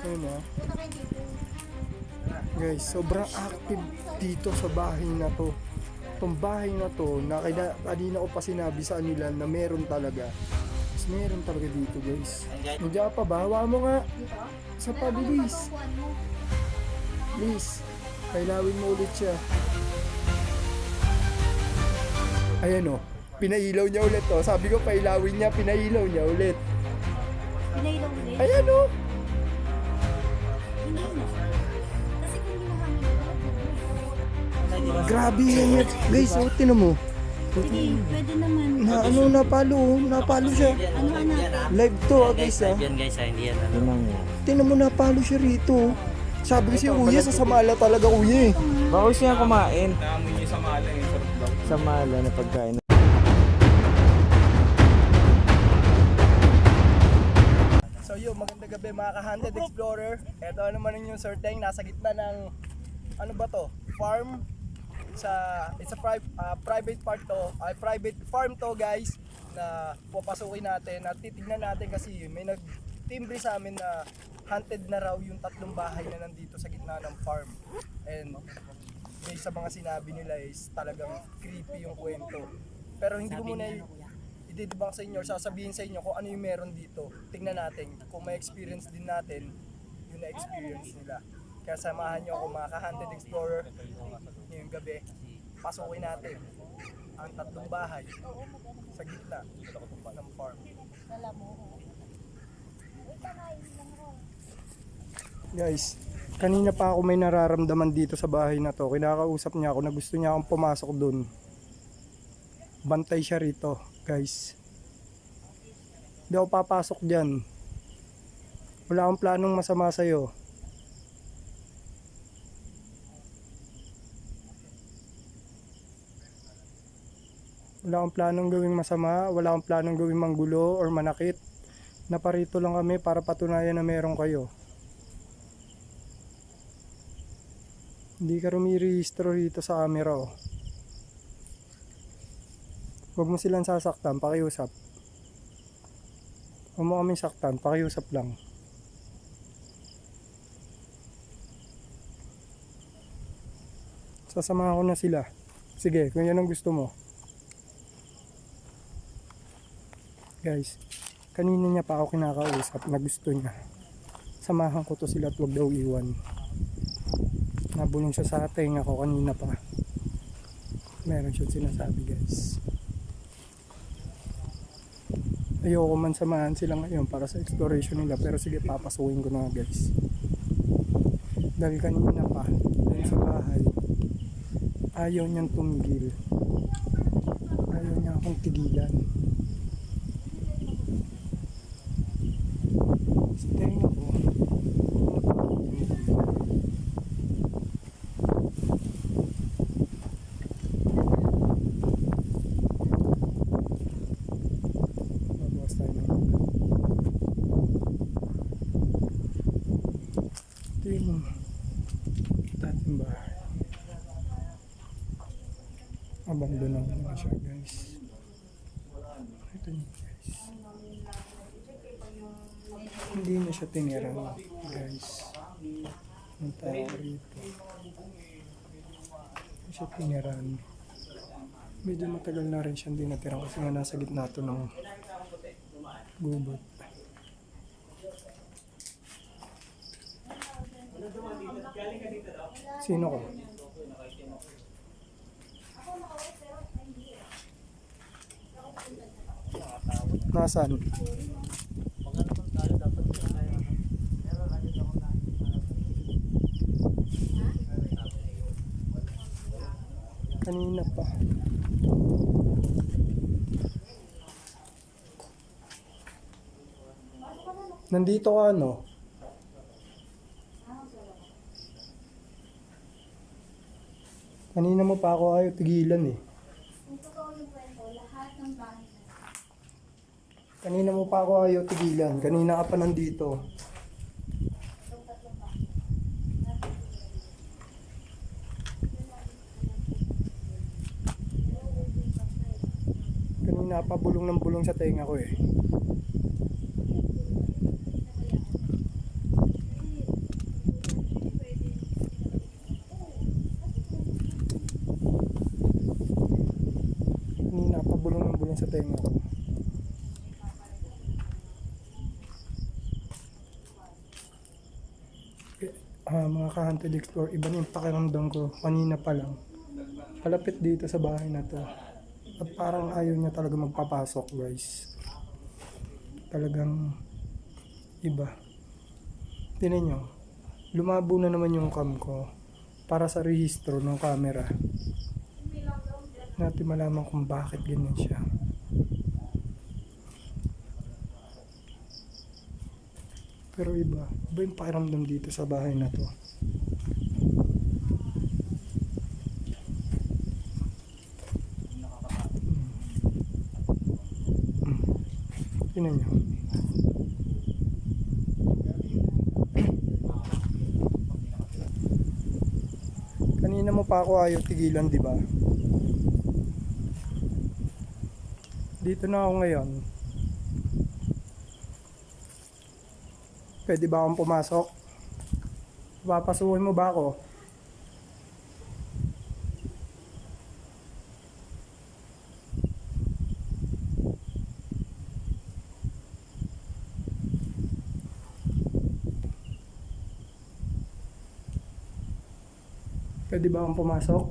Ayun o. Guys, sobrang active dito sa bahay na to. Itong bahay na to, na kanina ko pa sinabi sa nila na meron talaga. Mas meron talaga dito guys. Nandiyan pa ba? Hawa mo nga. Sa pabilis. Please. Kailawin mo ulit siya. Ayan o. Pinailaw niya ulit o. Sabi ko pailawin niya, pinailaw niya ulit. Pinailaw ulit? Ayan o. Hindi na. Kasi kung hinahangin Grabe yan. Guys, o, tinan mo. sige, pwede naman. Na ano, napalo siya. Ano natin? Live to guys ha. Yan guys, hindi yan ano. Tinan mo, napalo siya rito. Sabi kasi uya, sa Samala talaga uya eh. Bawal siya kumain. Naamoy niyo sa mala yung sarap daw. Sa mala na pagkain. So yun, magandang gabi mga ka-Hunted Explorer. Ito naman yung Sir Teng, nasa gitna ng, ano ba to? Farm. It's a private part to, private farm to guys, na papasukin natin at titignan natin kasi may nag-timbre sa amin na hunted na raw yung 3 bahay na nandito sa gitna ng farm. And based sa mga sinabi nila is talagang creepy yung kwento. Pero hindi ko muna ididibang sa inyo, sasabihin sa inyo kung ano yung meron dito. Tingnan natin kung may experience din natin yung na-experience nila. Kaya samahan nyo ako mga ka-Hunted Explorer ngayong gabi. Pasukin natin ang 3 bahay sa gitna ng farm. Guys, kanina pa ako may nararamdaman dito sa bahay na to. Kinakausap niya ako na gusto niya akong pumasok dun. Bantay siya rito, guys. Hindi ako papasok dyan. Wala akong planong masama sa'yo. Wala akong planong gawing masama, wala akong planong gawing manggulo or manakit. Naparito lang kami para patunayan na meron kayo. Hindi ka rumirehistro rito sa camera oh. Huwag mo silang sasaktan, pakiusap. Huwag mo kaming saktan, pakiusap lang. Sasamahan ko na sila. Sige, kung yan ang gusto mo. Guys, kanina niya pa ako kinakausap na gusto niya. Samahan ko to sila at huwag daw iwan. Nabulong siya sa ating ako kanina pa. Meron siya sinasabi guys. Ayoko man samahan sila ngayon para sa exploration nila, pero sige papasukin ko na guys. Dahil kanina pa dahil sa bahay, ayaw niyang tumigil. Ayaw niya akong tigilan. Tingnan ko. Babawas tayo ng ito yung dating bahay. Abandonan ko na siya guys. Ito yun guys. Hindi na siya tinira guys. Ang tao rito. Hindi siya tiniran. Medyo matagal na rin siyang dinatira kasi nga nasa gitna ito ng gubat. Sino ko? Nasaan? Kanina pa. Nandito ka ano? Kanina mo pa ako ayaw tigilan eh. Kanina mo pa ako ayaw tigilan. Kanina ka pa nandito. Kanina pa bulong ng bulong sa tenga ko eh. sa tenga ko. Mga ka-Hunted Explorer, iba na yung pakiramdam ko kanina pa lang. Palapit dito sa bahay na to. At parang ayaw niya talaga magpapasok, guys. Talagang iba. Tingnan nyo, lumabo na naman yung cam ko para sa rehistro ng camera. Natin malaman kung bakit ganyan siya. Pero iba yung pakiramdam dito sa bahay na to. Tingnan nyo. Kanina mo pa ako ayaw tigilan, di ba? Dito na ako ngayon. Pwede ba akong pumasok? Papasukin mo ba ako? Pwede ba akong pumasok?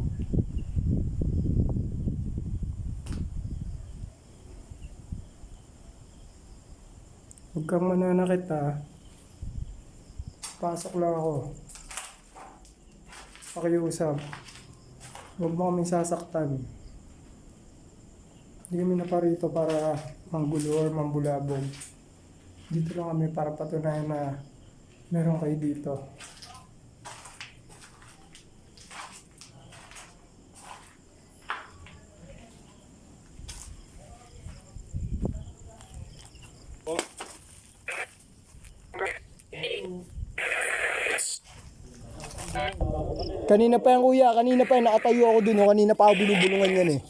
Huwag kang mananakit ha. Pasok lang ako. Pakiusap. Huwag mo kaming sasaktan. Hindi kami naparito para manggulo or mambulabog. Dito lang kami para patunayan na meron kayo dito. Kanina pa yan kuya, kanina pa yan, nakatayo ako dun, oh. Kanina pa ako binubulungan yan eh.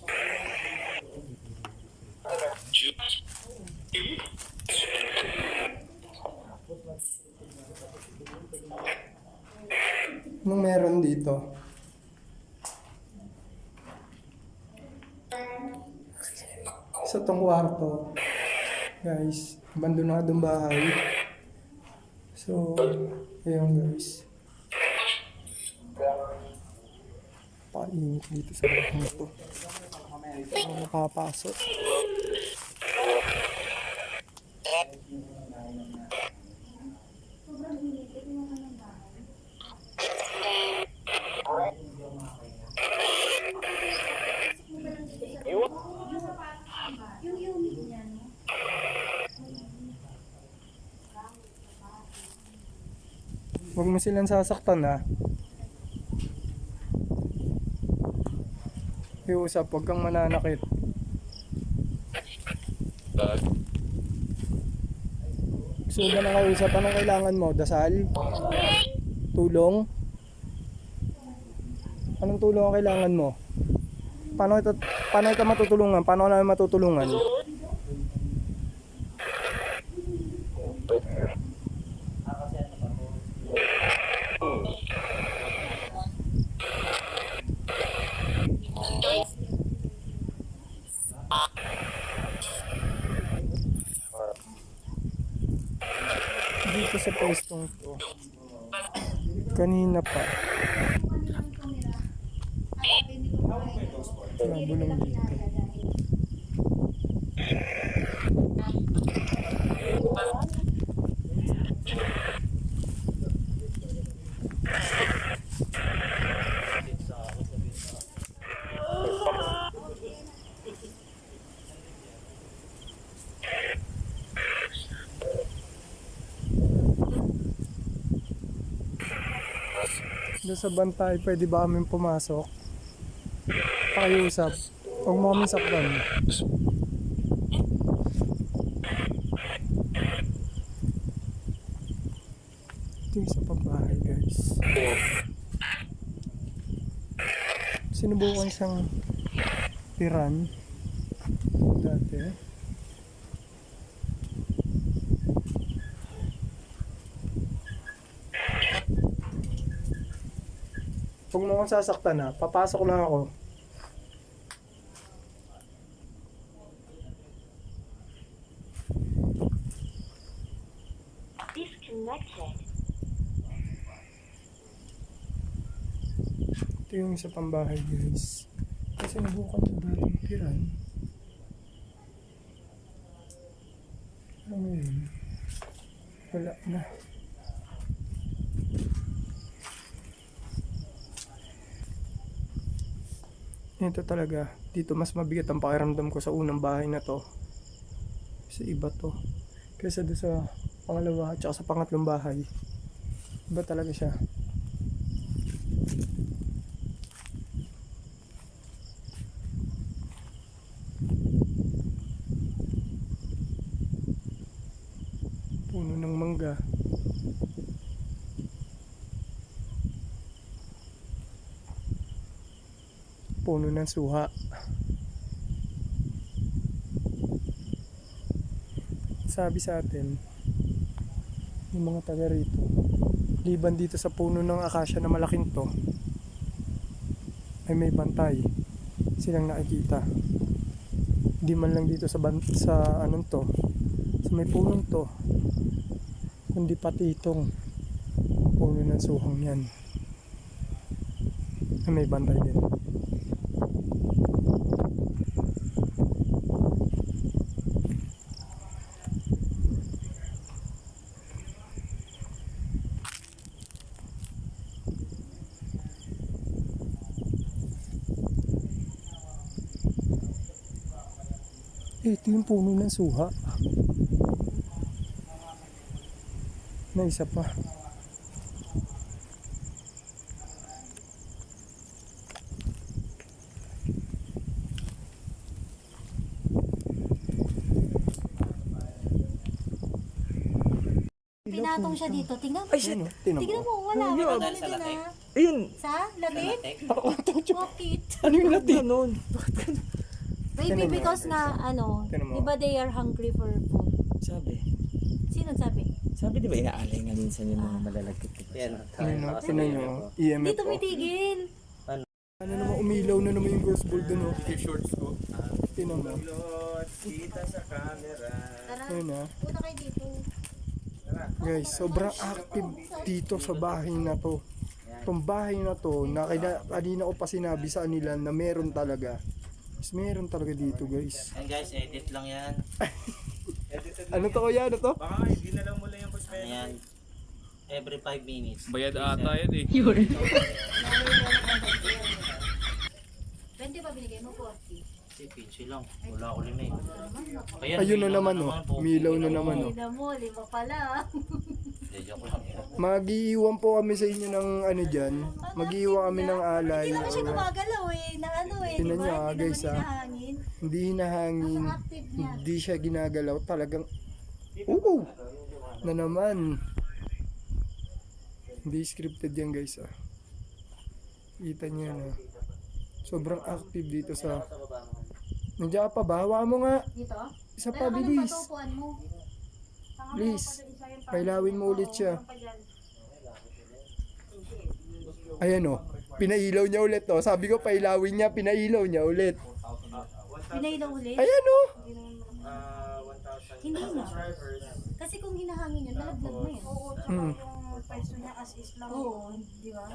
Anong meron dito? Sa tong kwarto, guys, abandonadong bahay. So, ayun guys. Painit dito sa bahay na to. Ako nakapasok. Yung unit niya, no? Huwag mo silang sasaktan ha. Iusap, huwag kang mananakit. Gusto mo ba ng kausap? Anong kailangan mo? Dasal? Tulong? Anong tulong ang kailangan mo? Paano kita matutulungan? Paano ka namin matutulungan? Dito sa pwestong to, kanina pa nabulong dito. Doon sa bantay, pwede ba kami pumasok? Pakiusap. Huwag mo kami saktan. Ito yung sa pambahay, guys. Sinubukan siyang tiran dati. Huwag mo akong sasaktan ha. Papasok lang ako. yung isa pang bahay guys. Kasi nabukan ko dating tiran. Ano yun? Wala na. Ito talaga. Dito mas mabigat ang pakiramdam ko sa unang bahay na to. Sa iba to. Kaysa doon sa pangalawa at sa pangatlong bahay. Iba talaga siya. Puno ng mangga. Puno ng suha. Sabi sa atin, yung mga taga rito, liban dito sa puno ng akasya na malaking to, ay may bantay silang nakikita. Di man lang dito sa anong to, sa may punong to, kundi pati itong puno ng suhang yan ay may bantay din. Ito yung puno ng suha. Na isa pa. Pinatong siya dito. Tingnan mo. Ay, shit! Ano? Tinan Tingnan mo. mo, wala. Wala dyan ah. Ayun! Sa? Lamig? Bakit? Ano yung lati? Ganun. Maybe Tingnan mo, because guys. na, ano, Tingnan mo. di ba they are hungry for food? Sabi. Sino sabi? Sabi di ba inaalay nga minsan yung mga malalagkit. Ayun o, tinan nyo. EMF Hindi o. tumitigil. Ano naman, umilaw na naman yung ghost ball dun o. T-shorts ko. Tinan mo. Kita sa camera. Tara, Ayun ah. punta kayo dito. Guys, sobrang active dito sa bahay na to. Itong bahay na to, na kanina ko pa sinabi sa nila na meron talaga. Mas meron talaga dito guys. Yan guys, edit lang yan. Ano to kuya? Ano to? Baka hindi na lang mo lang yung Ano yan? Every 5 minutes. Bayad ata yan eh. 20 pa binigay mo, 40. Si Pinchi lang. Wala ko limay. Ayun na naman oh. Milaw na naman oh. Tingnan mo, 5 pala. Hindi, joke lang. Mag-iiwan po kami sa inyo ng ano dyan. Mag-iiwan kami ng alay. Hindi naman siya gumagalaw eh, na ano eh, di Tingnan ba? nyo, ah, Hindi guys, naman ah. hinahangin. Hindi hinahangin. Ang active niya. Hindi siya ginagalaw. Talagang oo na naman. Hindi scripted yan guys ah. Kita nyo yan ah. Sobrang active dito sa... Nandiyan ka pa ba? Hawa mo nga. Dito? Isa Pero pa, anong bilis. patupuan mo? Please. Pailawin mo ulit siya. Ayan o. Pinailaw niya ulit o. Sabi ko pailawin niya, pinailaw niya ulit. Pinailaw ulit? Ayan o. Hindi na. Kasi kung hinahangin yun, nalaglag mo yan. Oo, Hmm. pwesto niya as is lang. Oo, di ba?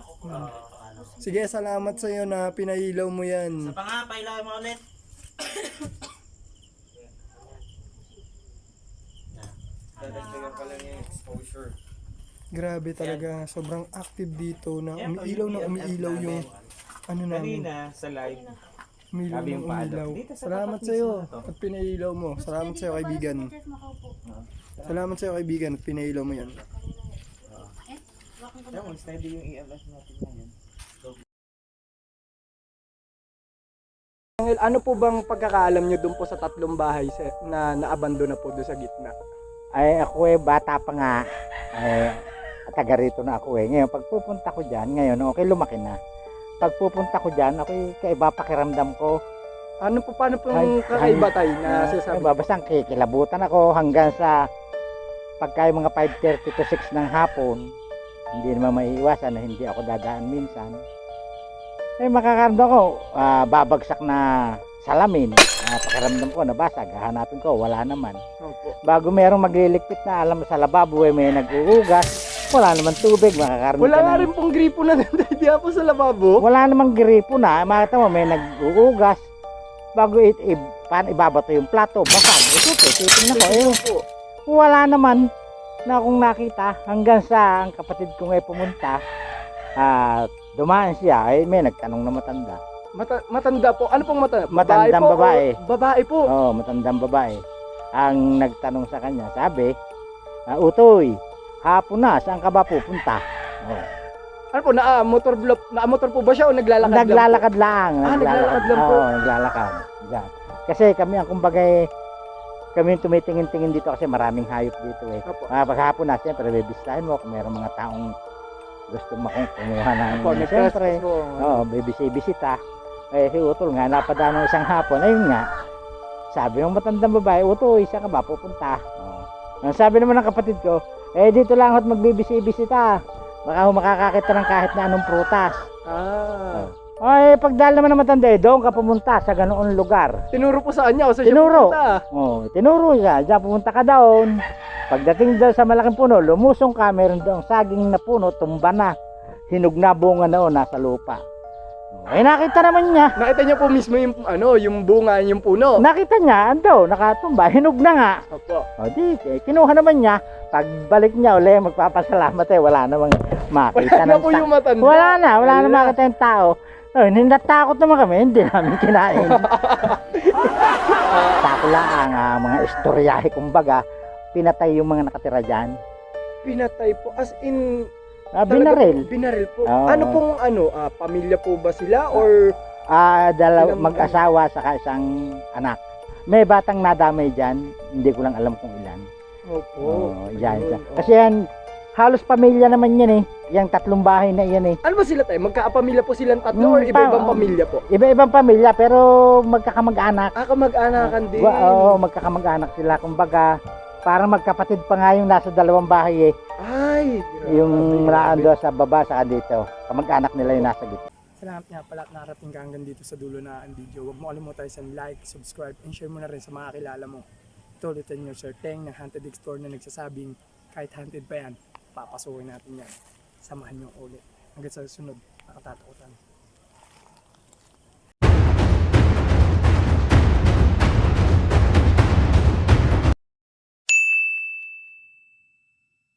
Sige, salamat sa iyo na pinailaw mo Sa yan. pa nga, pailawin mo ulit. Dadagdagan pa lang yung exposure. Grabe talaga. Sobrang active dito na umiilaw na umiilaw yung ano namin. Kanina sa live, Umilaw sabi na yung palo. umilaw. Dito sa Salamat tapat sa iyo mismo na to. at pinailaw mo. Salamat sa iyo kaibigan. Salamat sa iyo kaibigan at pinailaw mo yan. Kaya mo, steady yung EMF natin ngayon. Angel, ano po bang pagkakaalam nyo doon po sa tatlong bahay na naabando na po doon sa gitna? Ay ako bata pa nga, ay taga rito na ako Ngayon pagpupunta ko dyan, ngayon okay lumaki na. Pagpupunta ko dyan, ako kaiba pakiramdam ko. Ano po, paano pong kakaiba tayo na sinasabi? Babasang kikilabutan ako hanggang sa pagka yung mga 5:30 to 6 ng hapon, hindi naman maiiwasan na hindi ako dadaan minsan. Makakaramdam ko, babagsak na salamin. Pakiramdam ko, nabasag. Hahanapin ko, wala naman. Opo. Bago merong magliligpit na, alam mo sa lababo, may nag-uugas. Wala naman tubig, makakarni Wala ka nga ng- rin pong gripo na di po sa lababo. Wala namang gripo na. Makita mo, may nag-uugas. Bago ibabato yung plato, basag. Ito po, titingnan ko. Wala naman na akong nakita hanggang sa ang kapatid ko ngayon pumunta. Dumaan siya, may nagtanong na matanda. Matanda po. Ano pong matanda? Matandang po o babae. Babae po. Oo, matandang babae. Ang nagtanong sa kanya, sabi, Utoy, hapon na, saan ka ba pupunta? Oh. Ano po, nakamotor po ba siya o naglalakad lang po? Naglalakad lang. naglalakad lang po. Oo, naglalakad. Yan. Kasi kami ang kumbagay, kami tumitingin-tingin dito kasi maraming hayop dito eh. Opo. Paghapon na, siyempre, bibisitahin mo kung mayroong mga taong gusto kumuha ng Opo, siyempre. po. Oo, bibisita. Eh, si Utol nga, napadaan ng isang hapon. Ayun nga, sabi ng matandang babae, Utoy, saan ka ba pupunta? Ang sabi naman ng kapatid ko, dito lang at magbibisita. Baka makakakita ng kahit na anong prutas. Ay, pagdahil naman ng matanda, doon ka pumunta sa ganoong lugar. Tinuro po sa kanya o sa Tinuro. siya pumunta? Tinuro siya, diyan pumunta ka doon. Pagdating doon sa malaking puno, lumusong ka, meron doon saging na puno, tumba na. Hinog na bunga na nasa lupa. Nakita naman niya. Nakita niya po mismo yung bunga, yung puno. Nakita niya, ando, nakatumba, hinog na nga. Opo. Kinuha naman niya. Pagbalik niya uli, magpapasalamat wala namang makita Wala po yung matanda. Wala na makita yung tao. Natakot naman kami, hindi namin kinain. Takula ang mga istoryahe, kumbaga, pinatay yung mga nakatira dyan. Pinatay po, as in... Binaril. Binaril po. Oo. Ano pong pamilya po ba sila or... Dalaw mag-asawa sa isang anak. May batang nadamay dyan, hindi ko lang alam kung ilan. Opo. Yan. Kasi yan, halos pamilya naman yan eh. Yung tatlong bahay na yan eh. Ano ba sila tayo? Magkakapamilya po silang tatlo or iba-ibang pamilya po? Iba-ibang pamilya pero magkakamag-anak. Kamag-anakan din. Oo, magkakamag-anak sila. Kumbaga, parang magkapatid pa nga yung nasa dalawang bahay eh. Ay! Yung naando sa baba saka dito. Kamag-anak nila yung nasa gitna. Salamat nga pala at narating ka hanggang dito sa dulo na ang video. Huwag mo kalimutan sa like, subscribe, and share mo na rin sa mga kilala mo. Ito ulit ang your Sir Teng ng Haunted Explorer na nagsasabing kahit haunted pa yan, papasukin natin yan. Samahan nyo ulit. Hanggang sa susunod, nakatatakutan.